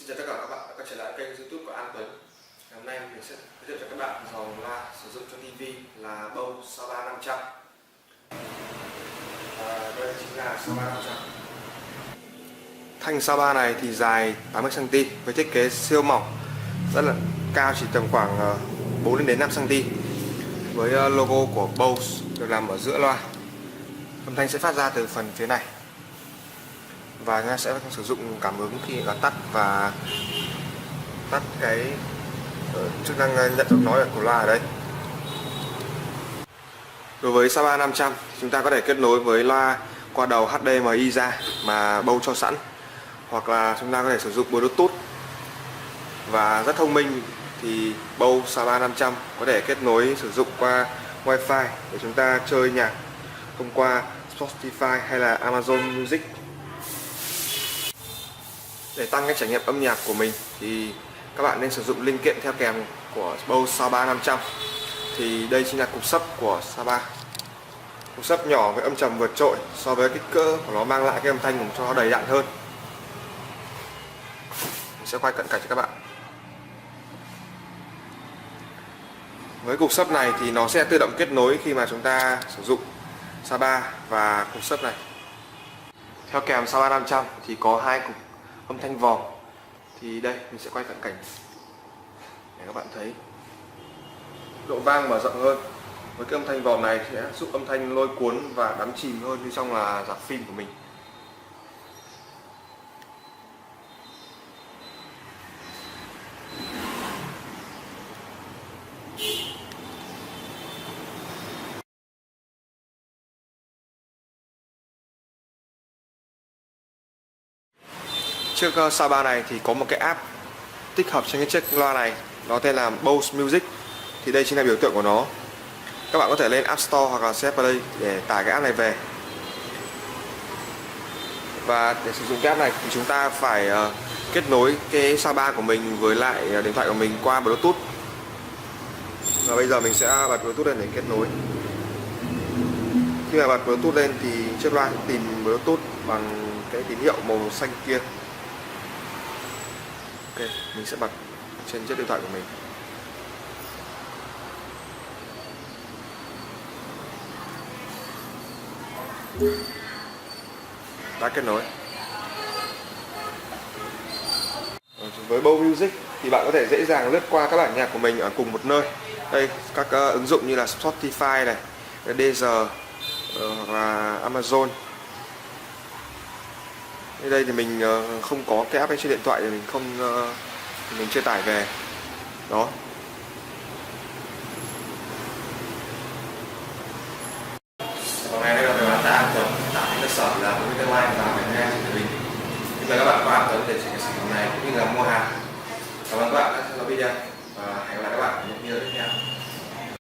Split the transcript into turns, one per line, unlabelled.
Xin chào tất cả các bạn đã quay trở lại kênh YouTube của An Tuấn. Ngày hôm nay mình sẽ giới thiệu cho các bạn dòng loa sử dụng cho TV là Bose Saba 500. Đây chính là Saba 500. Thanh Saba này thì dài 80 cm với thiết kế siêu mỏng, rất là cao, chỉ tầm khoảng 4 đến 5 cm, với logo của Bose được làm ở giữa loa. Âm thanh sẽ phát ra từ phần phía này, và chúng ta sẽ sử dụng cảm ứng khi là tắt và tắt cái chức năng nhận giọng nói của loa ở đây. Đối với Saba 500 chúng ta có thể kết nối với loa qua đầu HDMI ra mà Bose cho sẵn, hoặc là chúng ta có thể sử dụng Bluetooth. Và rất thông minh thì Bose Saba 500 có thể kết nối sử dụng qua Wi-Fi để chúng ta chơi nhạc thông qua Spotify hay là Amazon Music. Để tăng cái trải nghiệm âm nhạc của mình thì các bạn nên sử dụng linh kiện theo kèm của Bose Saba 500. Thì đây chính là cục sấp của Saba. Cục sấp nhỏ với âm trầm vượt trội, so với kích cỡ của nó mang lại cái âm thanh cho nó đầy đặn hơn. Mình sẽ quay cận cảnh cho các bạn. Với cục sấp này thì nó sẽ tự động kết nối khi mà chúng ta sử dụng Saba và cục sấp này. Theo kèm Saba 500 thì có hai cục âm thanh vòng. Thì đây mình sẽ quay cận cảnh để các bạn thấy độ vang mở rộng hơn. Với cái âm thanh vòng này sẽ giúp âm thanh lôi cuốn và đắm chìm hơn như trong là rạp phim của mình. Chiếc Saba này thì có một cái app tích hợp trên cái chiếc loa này, nó tên là Bose Music. Thì đây chính là biểu tượng của nó. Các bạn có thể lên App Store hoặc là CH Play để tải cái app này về. Và để sử dụng cái app này thì chúng ta phải kết nối cái Saba của mình với lại điện thoại của mình qua Bluetooth. Và bây giờ mình sẽ bật Bluetooth lên để kết nối. Khi mà bật Bluetooth lên thì chiếc loa tìm Bluetooth bằng cái tín hiệu màu xanh kia. Ok, mình sẽ bật trên chiếc điện thoại của mình. Đã kết nối. Với Bose Music thì bạn có thể dễ dàng lướt qua các bản nhạc của mình ở cùng một nơi. Đây, các ứng dụng như là Spotify này, Deezer hoặc là Amazon. Đây thì mình không có cái app trên điện thoại thì mình chưa tải về. Đó. Hôm nay đây là về bán tại An Tuấn, tại cơ sở là Computer Line và Việt Nam của mình. Mời các bạn qua An Tuấn để xem cái sản phẩm này cũng như là mua hàng. Cảm ơn các bạn đã theo dõi video.